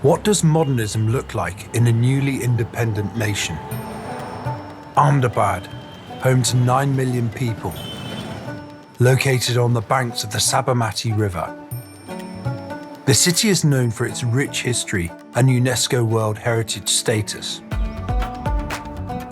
What does modernism look like in a newly independent nation? Ahmedabad, home to 9 million people, located on the banks of the Sabarmati River. The city is known for its rich history and UNESCO World Heritage status.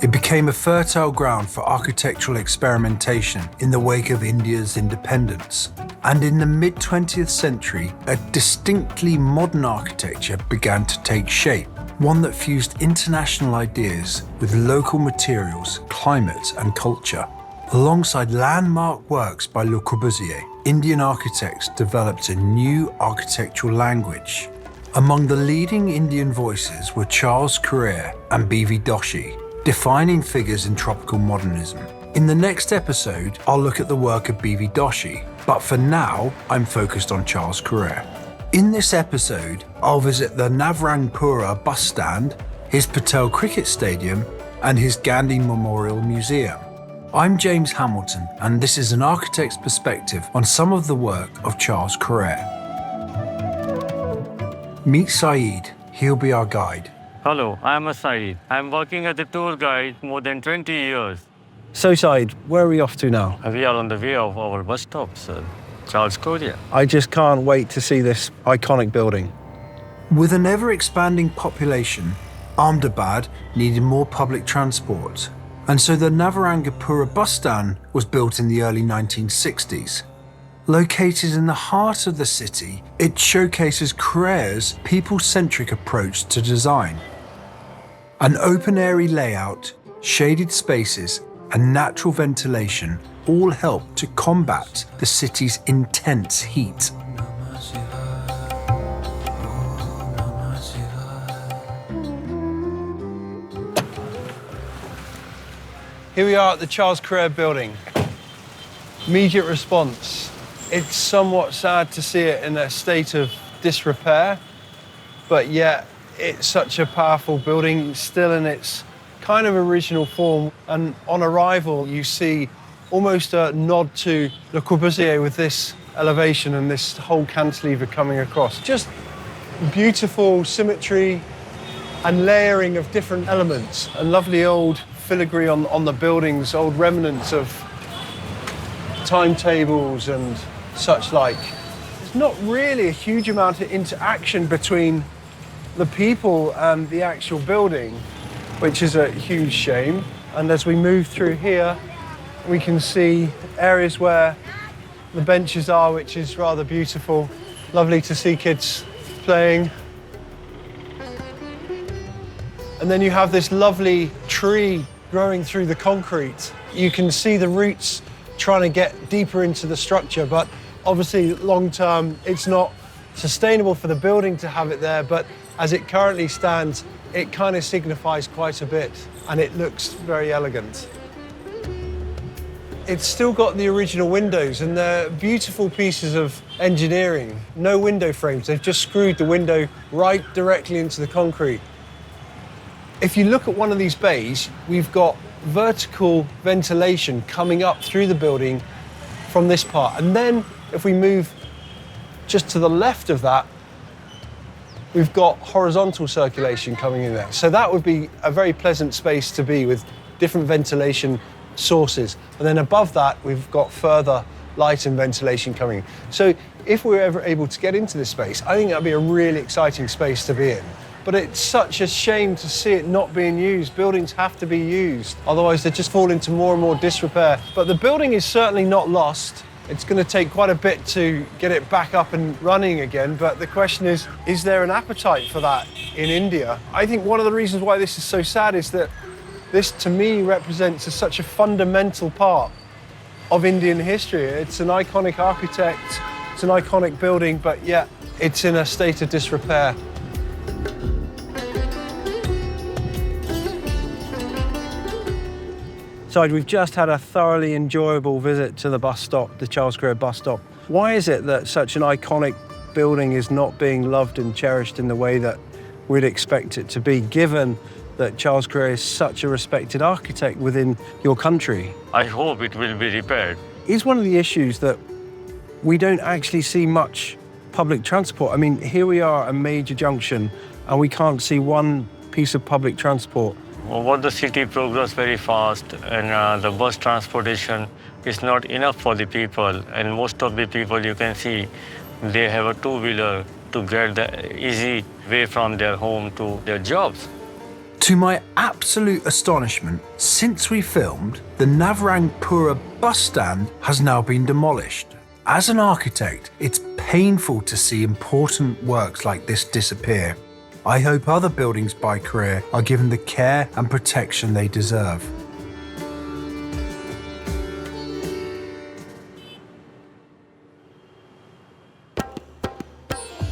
It became a fertile ground for architectural experimentation in the wake of India's independence. And in the mid-20th century, a distinctly modern architecture began to take shape, one that fused international ideas with local materials, climate, and culture. Alongside landmark works by Le Corbusier, Indian architects developed a new architectural language. Among the leading Indian voices were Charles Correa and B.V. Doshi, defining figures in tropical modernism. In the next episode, I'll look at the work of B.V. Doshi, but for now, I'm focused on Charles Correa. In this episode, I'll visit the Navrangpura bus stand, his Patel Cricket Stadium, and his Gandhi Memorial Museum. I'm James Hamilton, and this is an architect's perspective on some of the work of Charles Correa. Meet Saeed, he'll be our guide. Hello, I'm Saeed. I'm working as a tour guide more than 20 years. So, Saeed, where are we off to now? We are on the way of our bus stop, sir. Charles Correa. I just can't wait to see this iconic building. With an ever-expanding population, Ahmedabad needed more public transport. And so the Navrangpura bus stand was built in the early 1960s. Located in the heart of the city, it showcases Correa's people-centric approach to design. An open-airy layout, shaded spaces, and natural ventilation all help to combat the city's intense heat. Here we are at the Charles Correa building. Immediate response. It's somewhat sad to see it in a state of disrepair, but yet it's such a powerful building, still in its kind of original form. And on arrival, you see almost a nod to Le Corbusier with this elevation and this whole cantilever coming across. Just beautiful symmetry and layering of different elements, and lovely old filigree on the buildings, old remnants of timetables and such like. There's not really a huge amount of interaction between the people and the actual building, which is a huge shame. And as we move through here, we can see areas where the benches are, which is rather beautiful. Lovely to see kids playing. And then you have this lovely tree growing through the concrete. You can see the roots trying to get deeper into the structure, but obviously long term, it's not sustainable for the building to have it there, but as it currently stands, it kind of signifies quite a bit, and it looks very elegant. It's still got the original windows, and they're beautiful pieces of engineering. No window frames, they've just screwed the window right directly into the concrete. If you look at one of these bays, we've got vertical ventilation coming up through the building from this part. And then if we move just to the left of that, we've got horizontal circulation coming in there. So that would be a very pleasant space to be with different ventilation sources. And then above that, we've got further light and ventilation coming. So if we're ever able to get into this space, I think that'd be a really exciting space to be in. But it's such a shame to see it not being used. Buildings have to be used, otherwise they just fall into more and more disrepair. But the building is certainly not lost. It's going to take quite a bit to get it back up and running again, but the question is there an appetite for that in India? I think one of the reasons why this is so sad is that this, to me, represents such a fundamental part of Indian history. It's an iconic architect, it's an iconic building, but yet it's in a state of disrepair. So we've just had a thoroughly enjoyable visit to the bus stop, the Charles Correa bus stop. Why is it that such an iconic building is not being loved and cherished in the way that we'd expect it to be, given that Charles Correa is such a respected architect within your country? I hope it will be repaired. Is one of the issues that we don't actually see much public transport. I mean, here we are at a major junction and we can't see one piece of public transport. Well, the city progress very fast, and the bus transportation is not enough for the people. And most of the people you can see, they have a two-wheeler to get the easy way from their home to their jobs. To my absolute astonishment, since we filmed, the Navrangpura bus stand has now been demolished. As an architect, it's painful to see important works like this disappear. I hope other buildings by Correa are given the care and protection they deserve.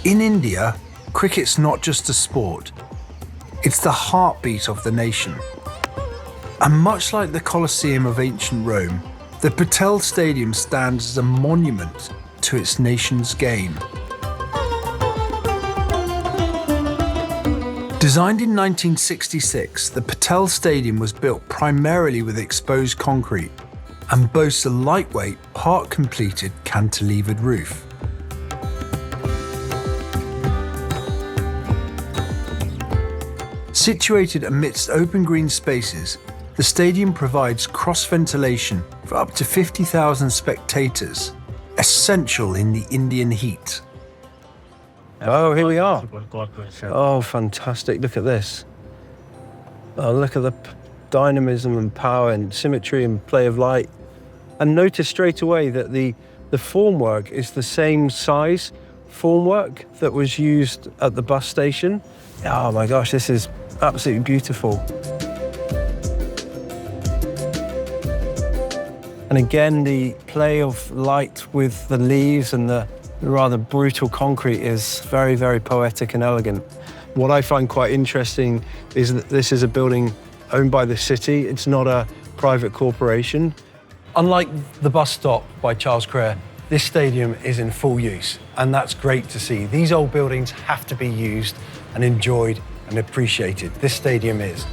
In India, cricket's not just a sport, it's the heartbeat of the nation. And much like the Colosseum of ancient Rome, the Patel Stadium stands as a monument to its nation's game. Designed in 1966, the Patel Stadium was built primarily with exposed concrete and boasts a lightweight, part-completed cantilevered roof. Situated amidst open green spaces, the stadium provides cross-ventilation for up to 50,000 spectators, essential in the Indian heat. Oh, here we are. Oh, fantastic. Look at this. Oh, look at the dynamism and power and symmetry and play of light. And notice straight away that the formwork is the same size formwork that was used at the bus station. Oh my gosh, this is absolutely beautiful. And again, the play of light with the leaves and the rather brutal concrete is very, very poetic and elegant. What I find quite interesting is that this is a building owned by the city. It's not a private corporation. Unlike the bus stop by Charles Correa, this stadium is in full use, and that's great to see. These old buildings have to be used and enjoyed and appreciated. This stadium is.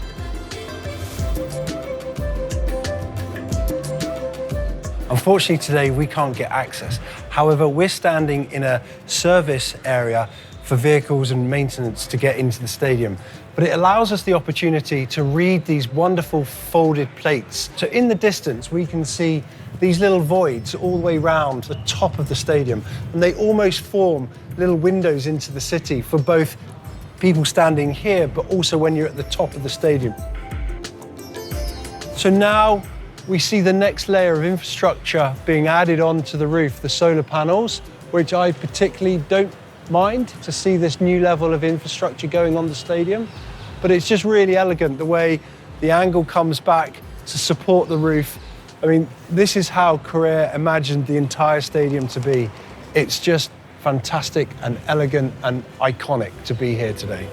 Unfortunately today we can't get access. However, we're standing in a service area for vehicles and maintenance to get into the stadium. But it allows us the opportunity to read these wonderful folded plates. So in the distance we can see these little voids all the way round the top of the stadium, and they almost form little windows into the city for both people standing here, but also when you're at the top of the stadium. So now we see the next layer of infrastructure being added onto the roof, the solar panels, which I particularly don't mind to see this new level of infrastructure going on the stadium. But it's just really elegant the way the angle comes back to support the roof. I mean, this is how Correa imagined the entire stadium to be. It's just fantastic and elegant and iconic to be here today.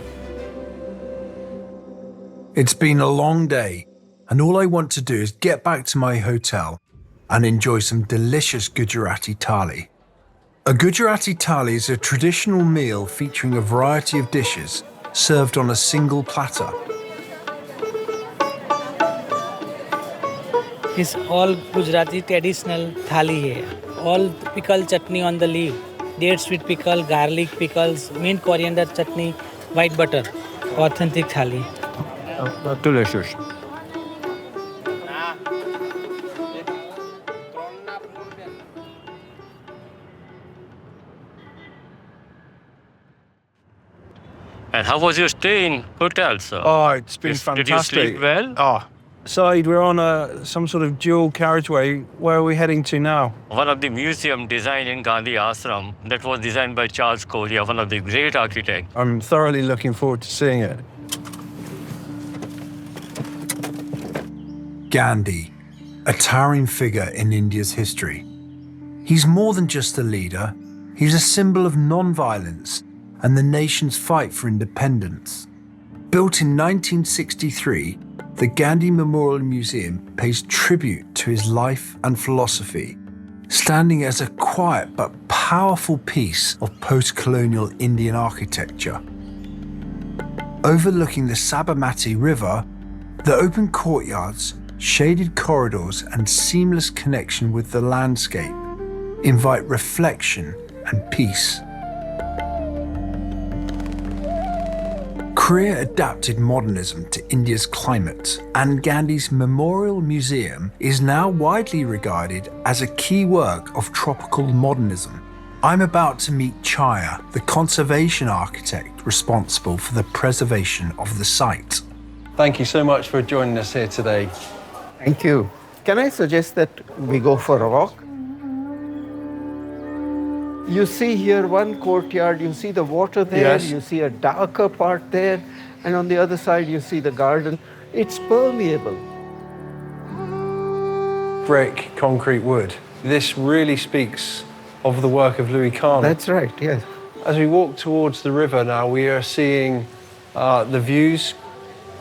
It's been a long day, and all I want to do is get back to my hotel and enjoy some delicious Gujarati thali. A Gujarati thali is a traditional meal featuring a variety of dishes served on a single platter. It's all Gujarati traditional thali here. All pickle chutney on the leaf, date sweet pickle, garlic pickles, mint coriander chutney, white butter. Authentic thali. Delicious. And how was your stay in hotel, sir? Oh, it's been fantastic. Did you sleep well? Oh, Saeed, we're on some sort of dual carriageway. Where are we heading to now? One of the museum designed in Gandhi Ashram that was designed by Charles Correa, one of the great architects. I'm thoroughly looking forward to seeing it. Gandhi, a towering figure in India's history. He's more than just a leader, he's a symbol of non-violence and the nation's fight for independence. Built in 1963, the Gandhi Memorial Museum pays tribute to his life and philosophy, standing as a quiet but powerful piece of post-colonial Indian architecture. Overlooking the Sabarmati River, the open courtyards, shaded corridors and seamless connection with the landscape invite reflection and peace. Correa adapted modernism to India's climate, and Gandhi's Memorial Museum is now widely regarded as a key work of tropical modernism. I'm about to meet Chaya, the conservation architect responsible for the preservation of the site. Thank you so much for joining us here today. Thank you. Can I suggest that we go for a walk? You see here one courtyard, you see the water there, Yes. you see a darker part there, and on the other side you see the garden. It's permeable. Brick, concrete, wood. This really speaks of the work of Louis Kahn. That's right, yes. As we walk towards the river now, we are seeing the views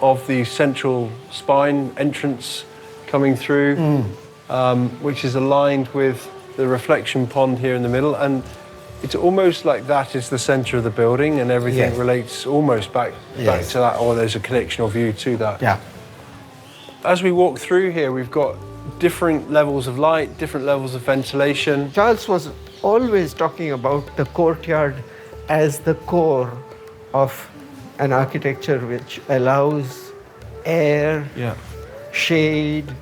of the central spine entrance coming through, which is aligned with the reflection pond here in the middle. And it's almost like that is the center of the building, and everything Yes. relates almost back Yes. to that, or there's a connection or view to that. Yeah. As we walk through here, we've got different levels of light, different levels of ventilation. Charles was always talking about the courtyard as the core of an architecture which allows air, Yeah. shade,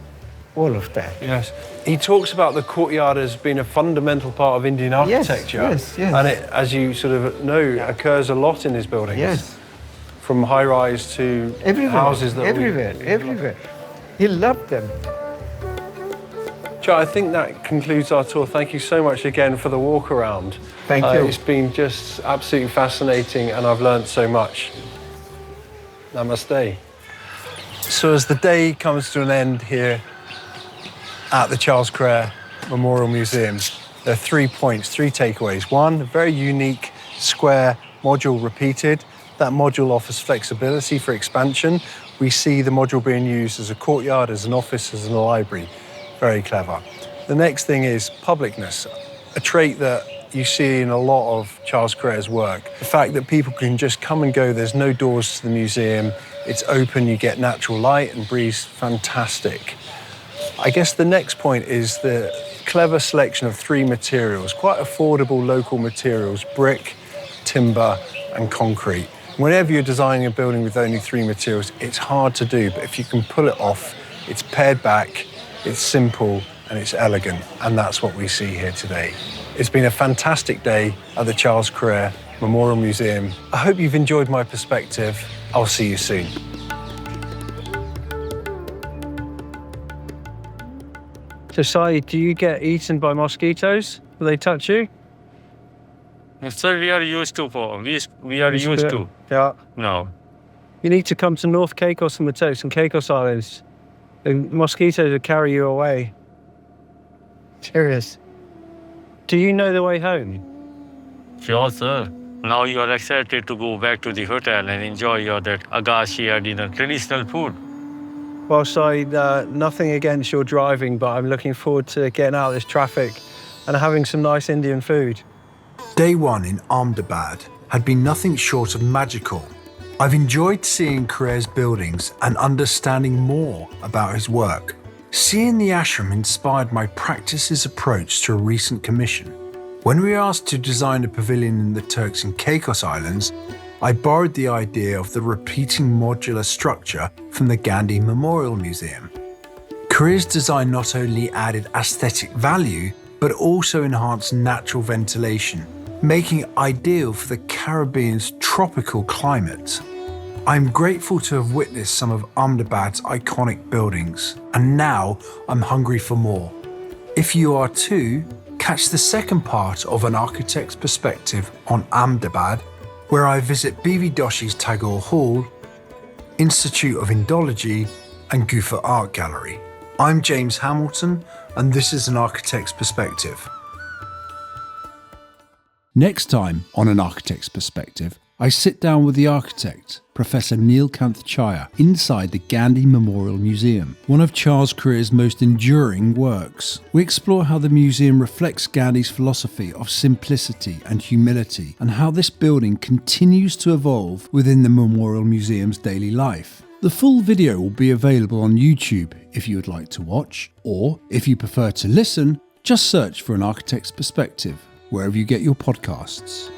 all of that. Yes. He talks about the courtyard as being a fundamental part of Indian architecture. yes, yes. And it, as you sort of know, occurs a lot in his buildings. Yes. From high-rise to Everywhere, houses that everywhere. He loved them. Joe, I think that concludes our tour. Thank you so much again for the walk around. Thank you. It's been just absolutely fascinating, and I've learned so much. Namaste. So as the day comes to an end here at the Charles Correa Memorial Museum, there are 3 points, 3 takeaways. One, a very unique square module repeated. That module offers flexibility for expansion. We see the module being used as a courtyard, as an office, as a library. Very clever. The next thing is publicness, a trait that you see in a lot of Charles Correa's work. The fact that people can just come and go, there's no doors to the museum, it's open, you get natural light and breeze, fantastic. I guess the next point is the clever selection of 3 materials, quite affordable local materials, brick, timber and concrete. Whenever you're designing a building with only 3 materials, it's hard to do, but if you can pull it off, it's pared back, it's simple and it's elegant, and that's what we see here today. It's been a fantastic day at the Charles Correa Memorial Museum. I hope you've enjoyed my perspective. I'll see you soon. So, Sai, do you get eaten by mosquitoes? Do they touch you? Sir, we are used to. We are used to. Yeah. No. You need to come to North Caicos and the Turks and Caicos Islands. The mosquitoes will carry you away. Serious. Do you know the way home? Sure, sir. Now you are excited to go back to the hotel and enjoy your that agashi dinner, traditional food. Well, Si, nothing against your driving, but I'm looking forward to getting out of this traffic and having some nice Indian food. Day 1 in Ahmedabad had been nothing short of magical. I've enjoyed seeing Correa's buildings and understanding more about his work. Seeing the ashram inspired my practice's approach to a recent commission. When we were asked to design a pavilion in the Turks and Caicos Islands, I borrowed the idea of the repeating modular structure from the Gandhi Memorial Museum. Correa's design not only added aesthetic value, but also enhanced natural ventilation, making it ideal for the Caribbean's tropical climate. I'm grateful to have witnessed some of Ahmedabad's iconic buildings, and now I'm hungry for more. If you are too, catch the second part of An Architect's Perspective on Ahmedabad, where I visit B.V. Doshi's Tagore Hall, Institute of Indology, and Gufa Art Gallery. I'm James Hamilton, and this is An Architect's Perspective. Next time on An Architect's Perspective, I sit down with the architect, Professor Neelkanth Chaya, inside the Gandhi Memorial Museum, one of Charles Correa's most enduring works. We explore how the museum reflects Gandhi's philosophy of simplicity and humility, and how this building continues to evolve within the Memorial Museum's daily life. The full video will be available on YouTube if you would like to watch, or if you prefer to listen, just search for An Architect's Perspective wherever you get your podcasts.